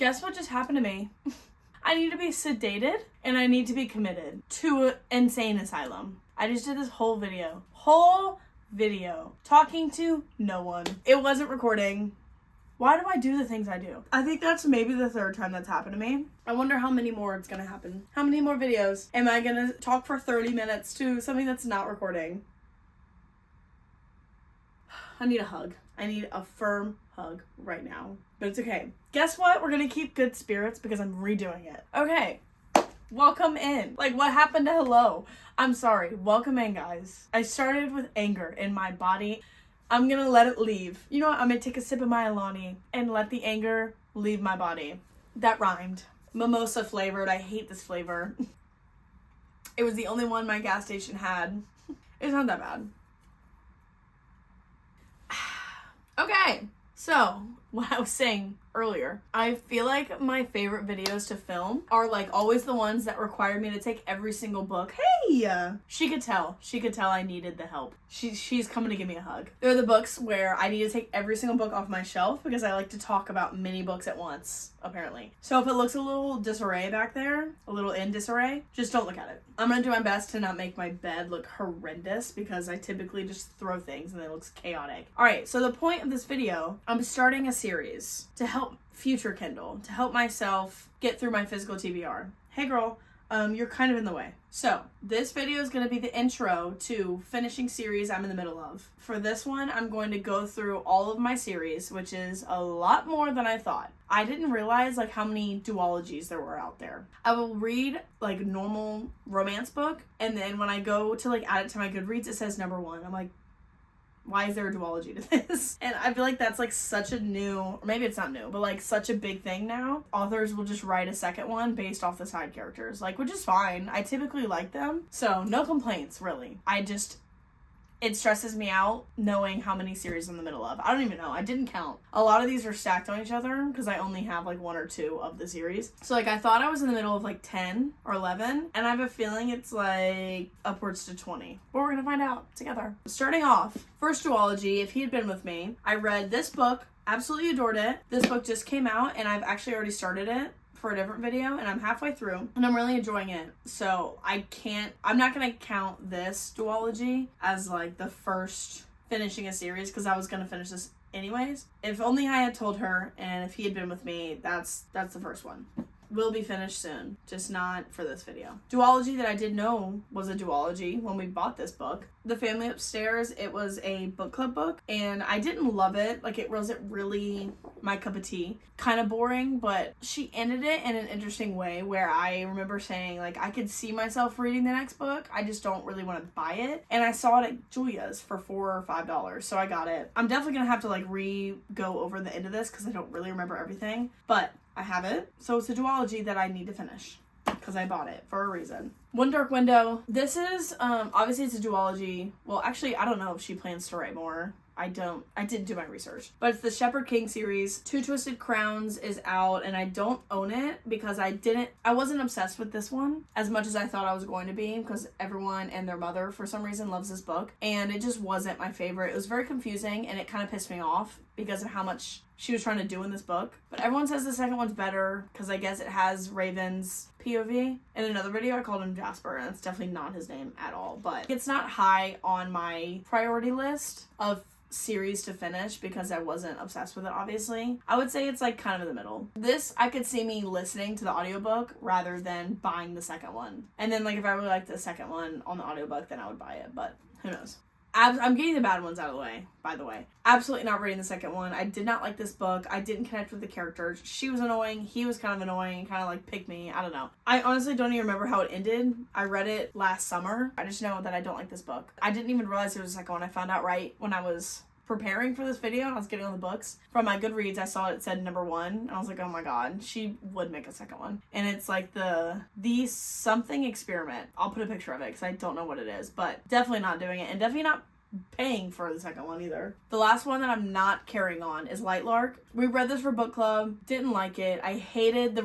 Guess what just happened to me? I need to be sedated and I need to be committed to an insane asylum. I just did this whole video talking to no one. It wasn't recording. Why do I do the things I do? I think that's maybe the third time that's happened to me. I wonder how many more it's gonna happen. How many more videos am I gonna talk for 30 minutes to something that's not recording? I need a hug. I need a firm hug right now. But it's okay. Guess what? We're gonna keep good spirits because I'm redoing it. Okay. Welcome in. Like, what happened to hello? I'm sorry. Welcome in, guys. I started with anger in my body. I'm gonna let it leave. You know what? I'm gonna take a sip of my Alani and let the anger leave my body. That rhymed. Mimosa flavored. I hate this flavor. It was the only one my gas station had. It's not that bad. Okay, so what I was saying earlier, I feel like my favorite videos to film are like always the ones that require me to take every single book. Hey, she could tell I needed the help. She's coming to give me a hug. They're the books where I need to take every single book off my shelf because I like to talk about many books at once, apparently. So if it looks a little disarray back there, a little in disarray, just don't look at it. I'm gonna do my best to not make my bed look horrendous because I typically just throw things and it looks chaotic. All right, so the point of this video, I'm starting a series to help future Kindle, to help myself get through my physical TBR. Hey girl, you're kind of in the way. So this video is going to be the intro to finishing series I'm in the middle of. For this one, I'm going to go through all of my series, which is a lot more than I thought. I didn't realize like how many duologies there were out there. I will read like normal romance book, and then when I go to like add it to my Goodreads, it says number 1. I'm like, why is there a duology to this? And I feel like that's like such a new, or maybe it's not new, but like such a big thing now. Authors will just write a second one based off the side characters, like, which is fine. I typically like them, so no complaints really. It stresses me out knowing how many series I'm in the middle of. I don't even know. I didn't count. A lot of these are stacked on each other because I only have like 1 or 2 of the series. So like I thought I was in the middle of like 10 or 11, and I have a feeling it's like upwards to 20. But we're gonna find out together. Starting off, first duology, if he had been with me, I read this book, absolutely adored it. This book just came out and I've actually already started it for a different video, and I'm halfway through and I'm really enjoying it. So I'm not gonna count this duology as like the first finishing a series because I was gonna finish this anyways. If only I had told her, and if he had been with me, that's the first one. Will be finished soon, just not for this video. Duology that I did know was a duology when we bought this book. The Family Upstairs, it was a book club book, and I didn't love it. Like, it wasn't really my cup of tea. Kind of boring, but she ended it in an interesting way where I remember saying, like, I could see myself reading the next book. I just don't really want to buy it. And I saw it at Julia's for $4 or $5, so I got it. I'm definitely gonna have to, like, go over the end of this because I don't really remember everything, but I have it. So it's a duology that I need to finish because I bought it for a reason. One Dark Window. This is, obviously it's a duology. Well, actually, I don't know if she plans to write more. I didn't do my research. But it's the Shepherd King series. Two Twisted Crowns is out, and I don't own it because I wasn't obsessed with this one as much as I thought I was going to be because everyone and their mother, for some reason, loves this book. And it just wasn't my favorite. It was very confusing, and it kind of pissed me off because of how much she was trying to do in this book. But everyone says the second one's better because I guess it has Raven's POV. In another video, I called him Jasper, and it's definitely not his name at all. But it's not high on my priority list of series to finish because I wasn't obsessed with it, obviously. I would say it's like kind of in the middle. This, I could see me listening to the audiobook rather than buying the second one. And then like if I really liked the second one on the audiobook, then I would buy it, but who knows. I'm getting the bad ones out of the way, by the way. Absolutely not reading the second one. I did not like this book. I didn't connect with the characters. She was annoying. He was kind of annoying. Kind of like pick me. I don't know. I honestly don't even remember how it ended. I read it last summer. I just know that I don't like this book. I didn't even realize there was a second one. I found out right when I was preparing for this video and I was getting on the books. From my Goodreads, I saw it said number 1. And I was like, oh my god, she would make a second one. And it's like the something experiment. I'll put a picture of it because I don't know what it is. But definitely not doing it. And definitely not paying for the second one either. The last one that I'm not carrying on is Lightlark. We read this for book club, didn't like it. I hated the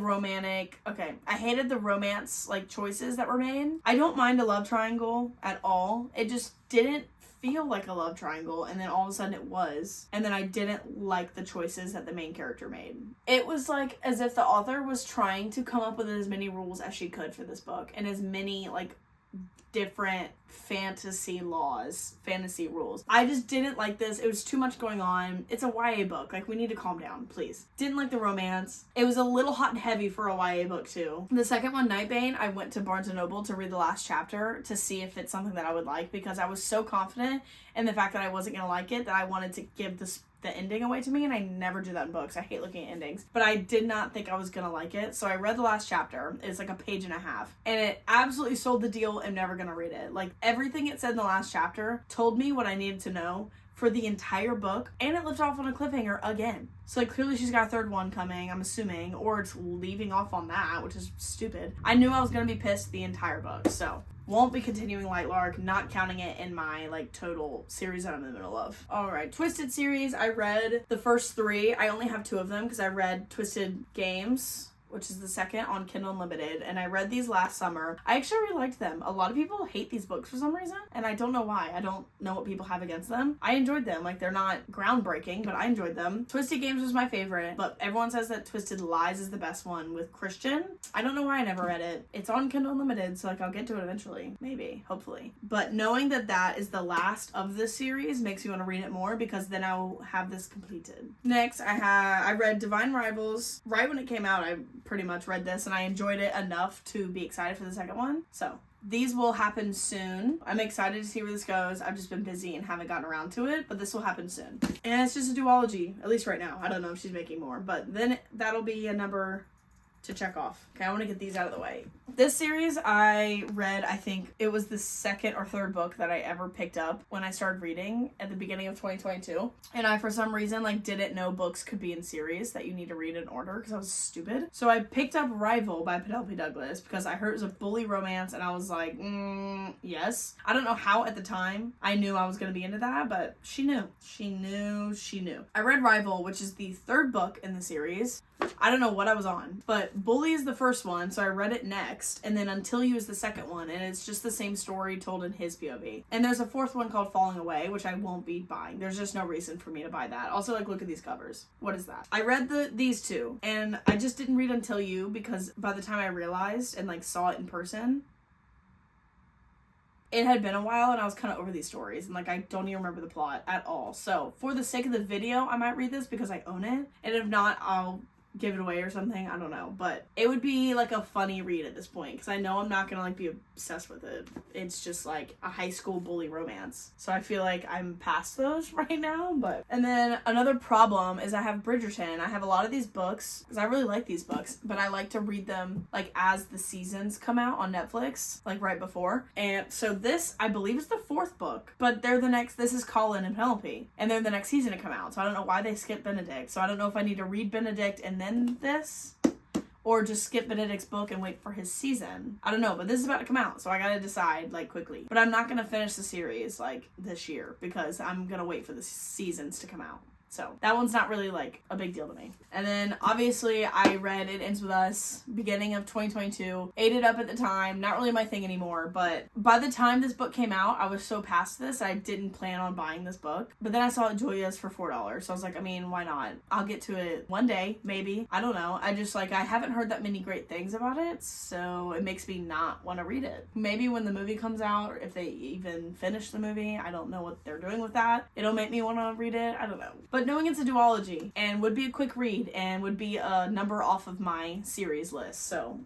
romance like choices that were made. I don't mind a love triangle at all. It just didn't feel like a love triangle, and then all of a sudden it was, and then I didn't like the choices that the main character made. It was like as if the author was trying to come up with as many rules as she could for this book, and as many like different fantasy rules. I just didn't like this. It was too much going on. It's a YA book. Like, we need to calm down, please. Didn't like the romance. It was a little hot and heavy for a YA book too. The second one, Nightbane, I went to Barnes & Noble to read the last chapter to see if it's something that I would like, because I was so confident in the fact that I wasn't gonna like it that I wanted to give the ending away to me, and I never do that in books. I hate looking at endings. But I did not think I was gonna like it, so I read the last chapter. It's like a page and a half, and it absolutely sold the deal. I'm never gonna read it. Like, everything it said in the last chapter told me what I needed to know for the entire book, and it left off on a cliffhanger again. So like, clearly she's got a third one coming, I'm assuming, or it's leaving off on that, which is stupid. I knew I was gonna be pissed the entire book, so won't be continuing Light Lark, not counting it in my like total series that I'm in the middle of. Alright, Twisted series, I read the first 3. I only have 2 of them because I read Twisted Games, which is the second, on Kindle Unlimited, and I read these last summer. I actually really liked them. A lot of people hate these books for some reason, and I don't know why. I don't know what people have against them. I enjoyed them. Like, they're not groundbreaking, but I enjoyed them. Twisted Games was my favorite, but everyone says that Twisted Lies is the best one with Christian. I don't know why I never read it. It's on Kindle Unlimited, so like, I'll get to it eventually. Maybe. Hopefully. But knowing that that is the last of this series makes me want to read it more, because then I'll have this completed. Next, I read Divine Rivals. Right when it came out, I pretty much read this, and I enjoyed it enough to be excited for the second one. So these will happen soon. I'm excited to see where this goes. I've just been busy and haven't gotten around to it, but this will happen soon. And it's just a duology, at least right now. I don't know if she's making more, but then that'll be a number to check off. Okay, I want to get these out of the way. This series I read, I think it was the second or third book that I ever picked up when I started reading at the beginning of 2022. And I, for some reason, like, didn't know books could be in series that you need to read in order, because I was stupid. So I picked up Rival by Penelope Douglas because I heard it was a bully romance, and I was like, yes. I don't know how at the time I knew I was going to be into that, but she knew. She knew. I read Rival, which is the third book in the series. I don't know what I was on, but Bully is the first one, so I read it next, and then Until You is the second one, and it's just the same story told in his POV. And there's a fourth one called Falling Away, which I won't be buying. There's just no reason for me to buy that. Also, like, look at these covers. What is that? I read these 2, and I just didn't read Until You, because by the time I realized and like saw it in person, it had been a while, and I was kind of over these stories, and like, I don't even remember the plot at all. So for the sake of the video, I might read this because I own it, and if not, I'll give it away or something. I don't know, but it would be like a funny read at this point, because I know I'm not gonna like be obsessed with it. It's just like a high school bully romance, so I feel like I'm past those right now. But and then another problem is I have Bridgerton. I have a lot of these books because I really like these books, but I like to read them like as the seasons come out on Netflix, like right before. And so this, I believe, is the 4th book, but this is Colin and Penelope, and they're the next season to come out, so I don't know why they skipped Benedict. So I don't know if I need to read Benedict and then this, or just skip Benedict's book and wait for his season. I don't know, but this is about to come out, so I gotta decide like quickly. But I'm not gonna finish the series like this year, because I'm gonna wait for the seasons to come out. So that one's not really like a big deal to me. And then obviously I read It Ends With Us, beginning of 2022. Ate it up at the time, not really my thing anymore, but by the time this book came out, I was so past this, I didn't plan on buying this book. But then I saw it Julia's for $4, so I was like, I mean, why not? I'll get to it one day, maybe. I don't know. I just like, I haven't heard that many great things about it, so it makes me not want to read it. Maybe when the movie comes out, or if they even finish the movie, I don't know what they're doing with that, it'll make me want to read it. I don't know. But knowing it's a duology and would be a quick read and would be a number off of my series list. So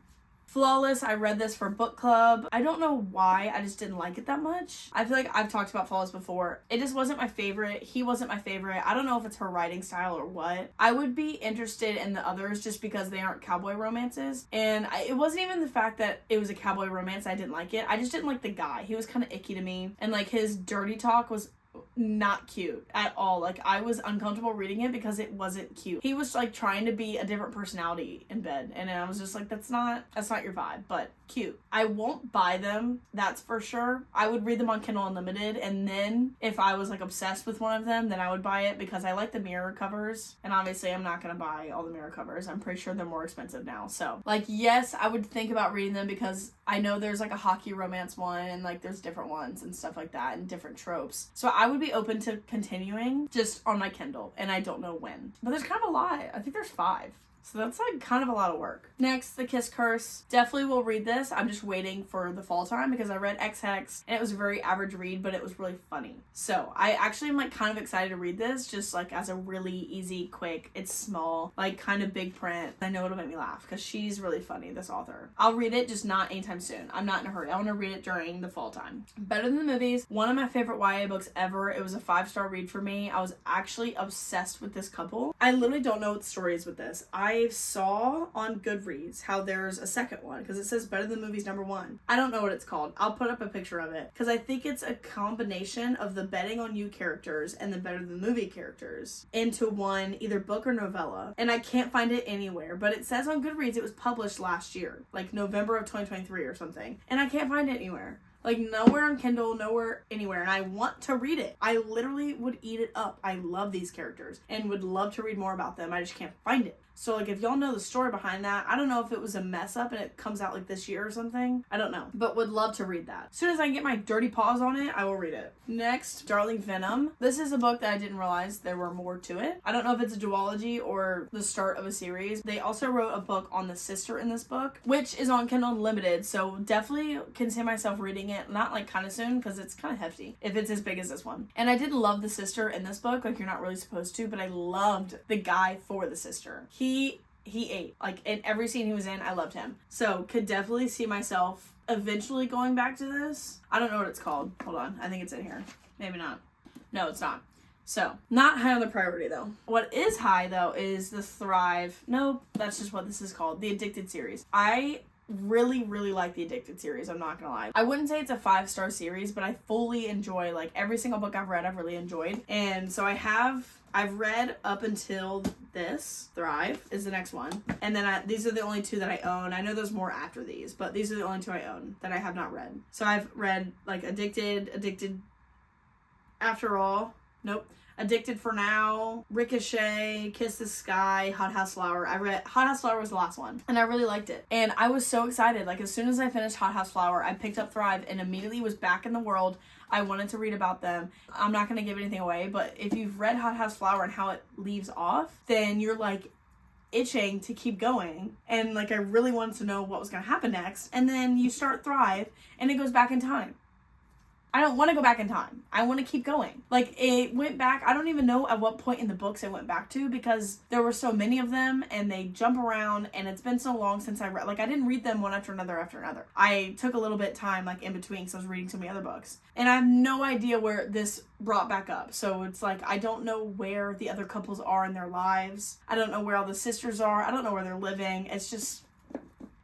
Flawless, I read this for book club. I don't know why, I just didn't like it that much. I feel like I've talked about Flawless before. It just wasn't my favorite. He wasn't my favorite. I don't know if it's her writing style or what. I would be interested in the others just because they aren't cowboy romances. And it wasn't even the fact that it was a cowboy romance I didn't like it. I just didn't like the guy. He was kind of icky to me. And like, his dirty talk was not cute at all. Like, I was uncomfortable reading it because it wasn't cute. He was like trying to be a different personality in bed, and I was just like, that's not your vibe, but cute. I won't buy them, that's for sure. I would read them on Kindle Unlimited, and then if I was like obsessed with one of them, then I would buy it because I like the mirror covers, and obviously I'm not gonna buy all the mirror covers. I'm pretty sure they're more expensive now. So like, yes, I would think about reading them because I know there's like a hockey romance one, and like there's different ones and stuff like that and different tropes. So I would be open to continuing just on my Kindle, and I don't know when. But there's kind of a lot. I think there's 5. So that's like kind of a lot of work. Next, The Kiss Curse. Definitely will read this. I'm just waiting for the fall time because I read X-Hex and it was a very average read, but it was really funny. So I actually am like kind of excited to read this just like as a really easy, quick, it's small, like kind of big print. I know it'll make me laugh because she's really funny, this author. I'll read it, just not anytime soon. I'm not in a hurry. I want to read it during the fall time. Better Than the Movies. One of my favorite YA books ever. It was a 5-star read for me. I was actually obsessed with this couple. I literally don't know what the story is with this. I saw on Goodreads how there's a second one because it says Better Than the Movies #1. I don't know what it's called. I'll put up a picture of it because I think it's a combination of the Betting on You characters and the Better Than the Movie characters into one either book or novella, and I can't find it anywhere, but it says on Goodreads it was published last year, like November of 2023 or something, and I can't find it anywhere. Like, nowhere on Kindle, nowhere, anywhere. And I want to read it. I literally would eat it up. I love these characters and would love to read more about them. I just can't find it. So, like, if y'all know the story behind that, I don't know if it was a mess up and it comes out, like, this year or something. I don't know. But would love to read that. As soon as I get my dirty paws on it, I will read it. Next, Darling Venom. This is a book that I didn't realize there were more to it. I don't know if it's a duology or the start of a series. They also wrote a book on the sister in this book, which is on Kindle Unlimited. So, definitely can see myself reading it. Not, like, kind of soon, because it's kind of hefty, if it's as big as this one. And I did love the sister in this book. Like, you're not really supposed to, but I loved the guy for the sister. He ate. Like, in every scene he was in, I loved him. So, could definitely see myself eventually going back to this. I don't know what it's called. Hold on. I think it's in here. Maybe not. No, it's not. So, not high on the priority, though. What is high, though, is the Thrive. No, that's just what this is called. The Addicted series. I really like the Addicted series, I'm not gonna lie. I wouldn't say it's a 5-star series, but I fully enjoy, like, every single book I've read, I've really enjoyed. And so I've read up until this. Thrive is the next one. And then these are the only 2 that I own. I know there's more after these, but these are the only 2 I own that I have not read. So I've read, like, Addicted After All. Nope. Addicted for Now, Ricochet, Kiss the Sky, Hot House Flower. I read Hot House Flower was the last one, and I really liked it. And I was so excited. Like, as soon as I finished Hot House Flower, I picked up Thrive and immediately was back in the world. I wanted to read about them. I'm not going to give anything away, but if you've read Hot House Flower and how it leaves off, then you're like itching to keep going. And like, I really wanted to know what was going to happen next. And then you start Thrive and it goes back in time. I don't want to go back in time. I want to keep going. Like, it went back. I don't even know at what point in the books it went back to because there were so many of them and they jump around and it's been so long since I read. Like, I didn't read them one after another after another. I took a little bit time, like, in between because I was reading so many other books. And I have no idea where this brought back up. So it's like, I don't know where the other couples are in their lives. I don't know where all the sisters are. I don't know where they're living. It's just...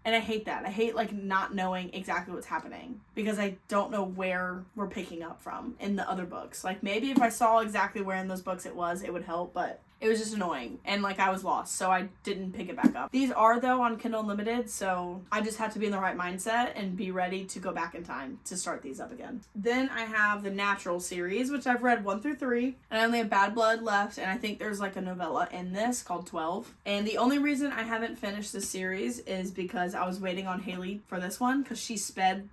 And I hate that. I hate, like, not knowing exactly what's happening because I don't know where we're picking up from in the other books. Like, maybe if I saw exactly where in those books it would help, but it was just annoying. And, like, I was lost, so I didn't pick it back up. These are, though, on Kindle Unlimited, so I just have to be in the right mindset and be ready to go back in time to start these up again. Then I have the Natural series, which I've read 1 through 3, and I only have Bad Blood left, and I think there's, like, a novella in this called 12. And the only reason I haven't finished this series is because I was waiting on Haley for this one, because she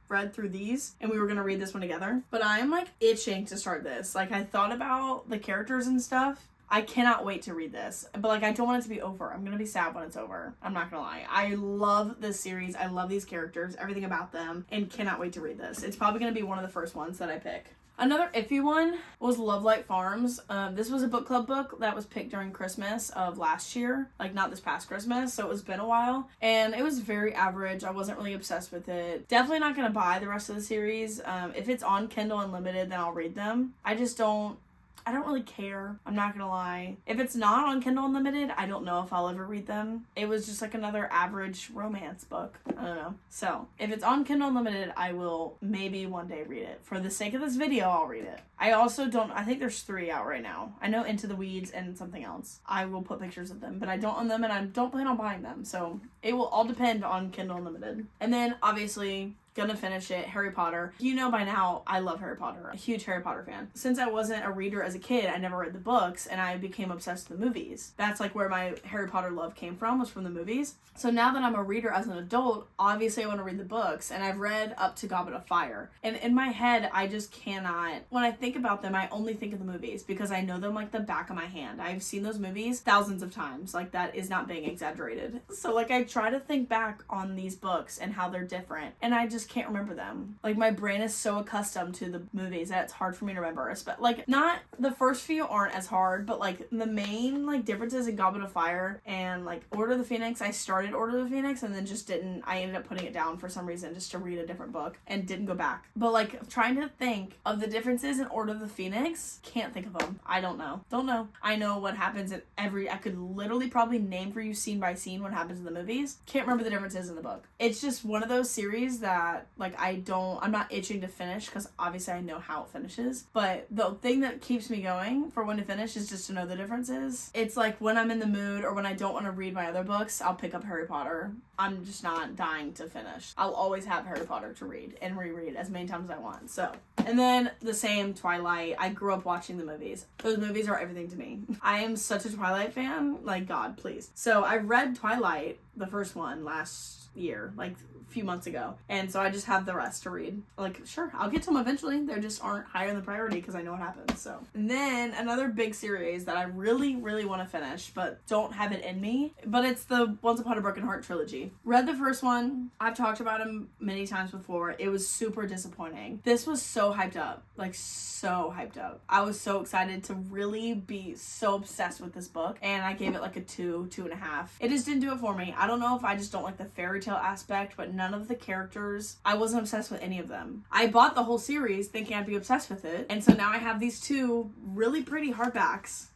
read through these, and we were going to read this one together. But I'm, like, itching to start this. Like, I thought about the characters and stuff. I cannot wait to read this. But, like, I don't want it to be over. I'm going to be sad when it's over. I'm not going to lie. I love this series. I love these characters, everything about them, and cannot wait to read this. It's probably going to be one of the first ones that I pick. Another iffy one was Love Light Farms. This was a book club book that was picked during Christmas of last year. Like, not this past Christmas, so it's been a while. And it was very average. I wasn't really obsessed with it. Definitely not going to buy the rest of the series. If it's on Kindle Unlimited, then I'll read them. I just don't... I don't really care. I'm not gonna lie. If it's not on Kindle Unlimited, I don't know if I'll ever read them. It was just like another average romance book. I don't know. So if it's on Kindle Unlimited, I will maybe one day read it. For the sake of this video, I'll read it. I think there's 3 out right now. I know Into the Weeds and something else. I will put pictures of them, but I don't own them and I don't plan on buying them. So it will all depend on Kindle Unlimited. And then obviously, gonna finish it, Harry Potter. You know by now, I love Harry Potter. A huge Harry Potter fan. Since I wasn't a reader as a kid, I never read the books, and I became obsessed with the movies. That's like where my Harry Potter love came from, was from the movies. So now that I'm a reader as an adult, obviously I want to read the books, and I've read up to Goblet of Fire. And in my head, I just cannot, when I think about them, I only think of the movies, because I know them like the back of my hand. I've seen those movies thousands of times. Like, that is not being exaggerated. So like, I try to think back on these books and how they're different, and I just can't remember them. Like, my brain is so accustomed to the movies that it's hard for me to remember. But like, not the first few aren't as hard, but like the main like differences in Goblet of Fire and like Order of the Phoenix, I started Order of the Phoenix and then just didn't. I ended up putting it down for some reason just to read a different book and didn't go back. But like, trying to think of the differences in Order of the Phoenix, can't think of them. I don't know. I know what happens in I could literally probably name for you scene by scene what happens in the movies. Can't remember the differences in the book. It's just one of those series that like I'm not itching to finish, because obviously I know how it finishes, but the thing that keeps me going for when to finish is just to know the differences. It's like when I'm in the mood or when I don't want to read my other books, I'll pick up Harry Potter. I'm just not dying to finish. I'll always have Harry Potter to read and reread as many times as I want. So, and then the same Twilight. I grew up watching the movies. Those movies are everything to me. I am such a Twilight fan. Like, God, please. So I read Twilight, the first one, last year, like few months ago, and so I just have the rest to read. Like, sure, I'll get to them eventually. They just aren't higher in the priority because I know what happens. So, and then another big series that I really want to finish but don't have it in me, but it's the Once Upon a Broken Heart trilogy. Read the first one. I've talked about him many times before. It was super disappointing. This was so hyped up, like so hyped up. I was so excited to really be so obsessed with this book, and I gave it like a 2.5. It just didn't do it for me. I don't know if I just don't like the fairy tale aspect, but none of the characters, I wasn't obsessed with any of them. I bought the whole series thinking I'd be obsessed with it, and so now I have these 2 really pretty hardbacks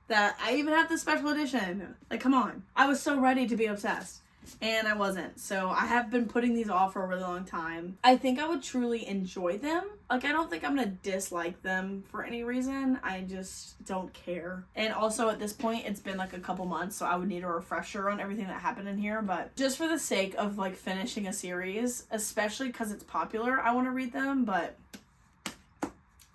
that I even have the special edition. Like, come on. I was so ready to be obsessed, and I wasn't. So I have been putting these off for a really long time. I think I would truly enjoy them. Like, I don't think I'm gonna dislike them for any reason. I just don't care. And also at this point, it's been like a couple months, so I would need a refresher on everything that happened in here. But just for the sake of like finishing a series, especially because it's popular, I want to read them. But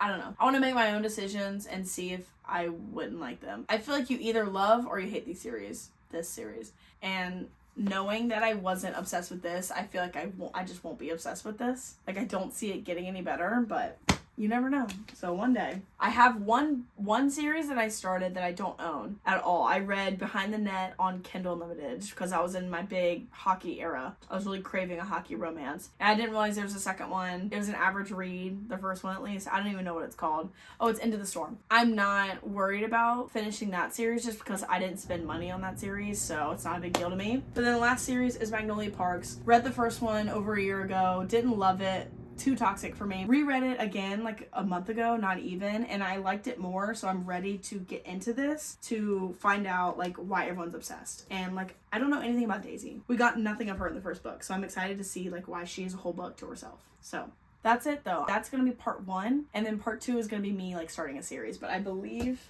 I don't know. I want to make my own decisions and see if I wouldn't like them. I feel like you either love or you hate this series. And knowing that I wasn't obsessed with this, I feel like I just won't be obsessed with this. Like, I don't see it getting any better, but you never know. So one day. I have one series that I started that I don't own at all. I read Behind the Net on Kindle Unlimited because I was in my big hockey era. I was really craving a hockey romance. And I didn't realize there was a second one. It was an average read, the first one at least. I don't even know what it's called. Oh, it's Into the Storm. I'm not worried about finishing that series just because I didn't spend money on that series, so it's not a big deal to me. But then the last series is Magnolia Parks. Read the first one over a year ago. Didn't love it. Too toxic for me. Reread it again like a month ago, not even, and I liked it more, so I'm ready to get into this to find out like why everyone's obsessed. And like, I don't know anything about Daisy. We got nothing of her in the first book, so I'm excited to see like why she has a whole book to herself. So that's it though. That's gonna be part 1, and then part 2 is gonna be me like starting a series. But I believe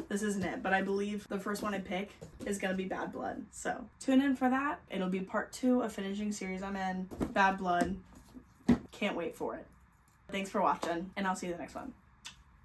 this isn't it, but I believe the first one I pick is gonna be Bad Blood. So tune in for that. It'll be part 2 of finishing series I'm in, Bad Blood. Can't wait for it. Thanks for watching, and I'll see you in the next one.